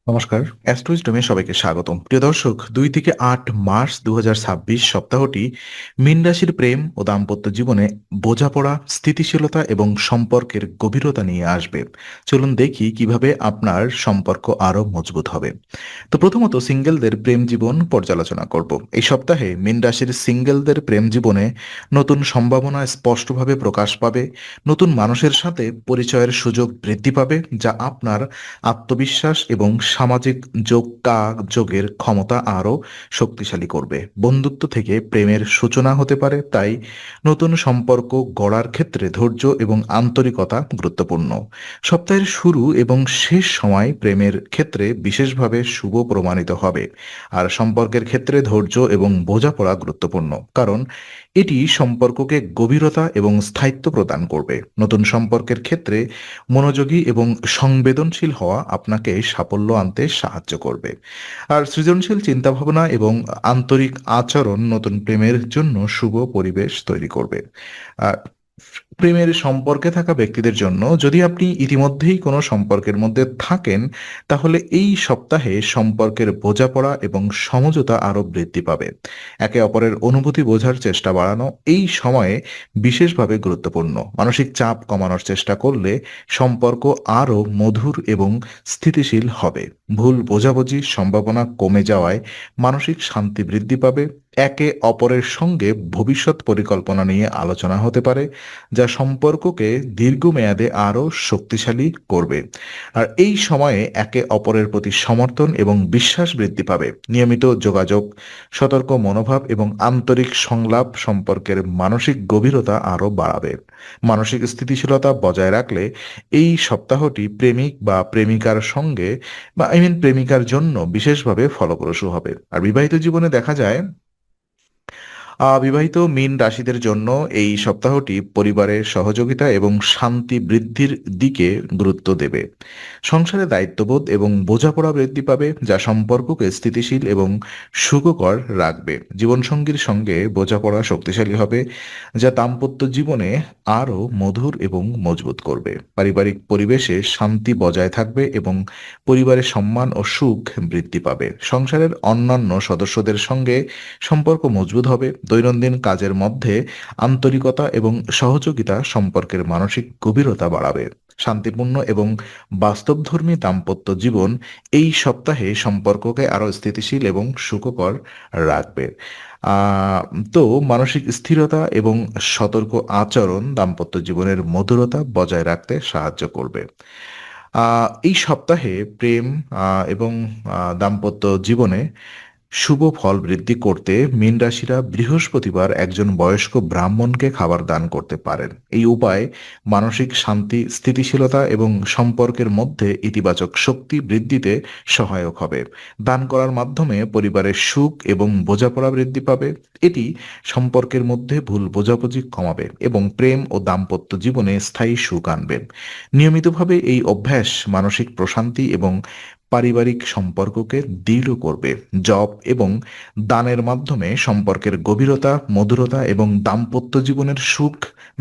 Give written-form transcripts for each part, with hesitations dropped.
নমস্কার। অ্যাস্ট্রোইজডমে সবাইকে স্বাগতম। প্রিয় দর্শক, ২ থেকে ৮ মার্চ ২০২৬ সপ্তাহটি মীন রাশির প্রেম ও দাম্পত্য জীবনে বোঝাপড়া, স্থিতিশীলতা এবং সম্পর্কের গভীরতা নিয়ে আসবে। চলুন দেখি কিভাবে আপনার সম্পর্ক আরও মজবুত হবে। তো প্রথমত সিঙ্গেলদের প্রেম জীবন পর্যালোচনা করব। এই সপ্তাহে মীন রাশির সিঙ্গেলদের প্রেম জীবনে নতুন সম্ভাবনা স্পষ্টভাবে প্রকাশ পাবে। নতুন মানুষের সাথে পরিচয়ের সুযোগ বৃদ্ধি পাবে, যা আপনার আত্মবিশ্বাস এবং সামাজিক যোগাযোগের ক্ষমতা আরও শক্তিশালী করবে। বন্ধুত্ব থেকে প্রেমের সূচনা হতে পারে, তাই নতুন সম্পর্ক গড়ার ক্ষেত্রে ধৈর্য এবং আন্তরিকতা গুরুত্বপূর্ণ। সপ্তাহের শুরু এবং শেষ সময় প্রেমের ক্ষেত্রে বিশেষভাবে শুভ প্রমাণিত হবে। আর সম্পর্কের ক্ষেত্রে ধৈর্য এবং বোঝাপড়া গুরুত্বপূর্ণ, কারণ এটি সম্পর্ককে গভীরতা এবং স্থায়িত্ব প্রদান করবে। নতুন সম্পর্কের ক্ষেত্রে মনোযোগী এবং সংবেদনশীল হওয়া আপনাকে সাফল্য আনতে সাহায্য করবে। আর সৃজনশীল চিন্তাভাবনা এবং আন্তরিক আচরণ নতুন প্রেমের জন্য শুভ পরিবেশ তৈরি করবে। আর প্রেমের সম্পর্কে থাকা ব্যক্তিদের জন্য, যদি আপনি ইতিমধ্যেই কোনো সম্পর্কের মধ্যে থাকেন, তাহলে এই সপ্তাহে সম্পর্কের বোঝাপড়া এবং সমঝোতা আরও বৃদ্ধি পাবে। একে অপরের অনুভূতি বোঝার চেষ্টা বাড়ানো এই সময়ে বিশেষভাবে গুরুত্বপূর্ণ। মানসিক চাপ কমানোর চেষ্টা করলে সম্পর্ক আরও মধুর এবং স্থিতিশীল হবে। ভুল বোঝাবুঝির সম্ভাবনা কমে যাওয়ায় মানসিক শান্তি বৃদ্ধি পাবে। একে অপরের সঙ্গে ভবিষ্যৎ পরিকল্পনা নিয়ে আলোচনা হতে পারে, যা সম্পর্ককে দীর্ঘমেয়াদে আরও শক্তিশালী করবে। আর এই সময়ে একে অপরের প্রতি সমর্থন এবং বিশ্বাস বৃদ্ধি পাবে। নিয়মিত যোগাযোগ, সতর্ক মনোভাব এবং আন্তরিক সংলাপ সম্পর্কের মানসিক গভীরতা আরও বাড়াবে। মানসিক স্থিতিশীলতা বজায় রাখলে এই সপ্তাহটি প্রেমিক বা প্রেমিকার সঙ্গে প্রেমিকার জন্য বিশেষভাবে ফলপ্রসূ হবে। আর বিবাহিত জীবনে দেখা যায়, বিবাহিত মীন রাশিদের জন্য এই সপ্তাহটি পরিবারের সহযোগিতা এবং শান্তি বৃদ্ধির দিকে গুরুত্ব দেবে। সংসারে দায়িত্ববোধ এবং বোঝাপড়া বৃদ্ধি পাবে, যা সম্পর্ককে স্থিতিশীল এবং সুখকর রাখবে। জীবনসঙ্গীর সঙ্গে বোঝাপড়া শক্তিশালী হবে, যা দাম্পত্য জীবনে আরও মধুর এবং মজবুত করবে। পারিবারিক পরিবেশে শান্তি বজায় থাকবে এবং পরিবারের সম্মান ও সুখ বৃদ্ধি পাবে। সংসারের অন্যান্য সদস্যদের সঙ্গে সম্পর্ক মজবুত হবে। দৈনন্দিন কাজের মধ্যে আন্তরিকতা এবং সহযোগিতা সম্পর্কের মানসিক গভীরতা বাড়াবে। শান্তিপূর্ণ এবং বাস্তবধর্মী দাম্পত্য জীবন এই সপ্তাহে সম্পর্ককে আরও স্থিতিশীল এবং সুখকর রাখবে। আহ, তো মানসিক স্থিরতা এবং সতর্ক আচরণ দাম্পত্য জীবনের মধুরতা বজায় রাখতে সাহায্য করবে। এই সপ্তাহে প্রেম এবং দাম্পত্য জীবনে শুভ ফল বৃদ্ধি করতে মীন রাশিরা বৃহস্পতিবার একজন বয়স্ক ব্রাহ্মণকে খাবার দান করতে পারেন। এই উপায় মানসিক শান্তি, স্থিতিশীলতা এবং সম্পর্কের মধ্যে ইতিবাচক শক্তি বৃদ্ধিতে সহায়ক হবে। দান করার মাধ্যমে পরিবারের সুখ এবং বোঝাপড়া বৃদ্ধি পাবে। এটি সম্পর্কের মধ্যে ভুল বোঝাবুঝি কমাবে এবং প্রেম ও দাম্পত্য জীবনে স্থায়ী সুখ আনবে। নিয়মিতভাবে এই অভ্যাস মানসিক প্রশান্তি এবং পারিবারিক সম্পর্ককে দৃঢ় করবে। জপ এবং দানের মাধ্যমে সম্পর্কের গভীরতা, মধুরতা এবং দাম্পত্য জীবনের সুখ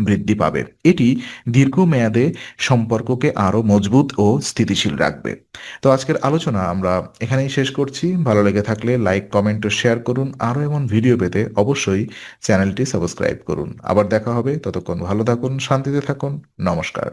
বৃদ্ধি পাবে। এটি দীর্ঘমেয়াদে সম্পর্ককে আরও মজবুত ও স্থিতিশীল রাখবে। তো আজকের আলোচনা আমরা এখানেই শেষ করছি। ভালো লেগে থাকলে লাইক, কমেন্ট ও শেয়ার করুন। আরও এমন ভিডিও পেতে অবশ্যই চ্যানেলটি সাবস্ক্রাইব করুন। আবার দেখা হবে, ততক্ষণ ভালো থাকুন, শান্তিতে থাকুন। নমস্কার।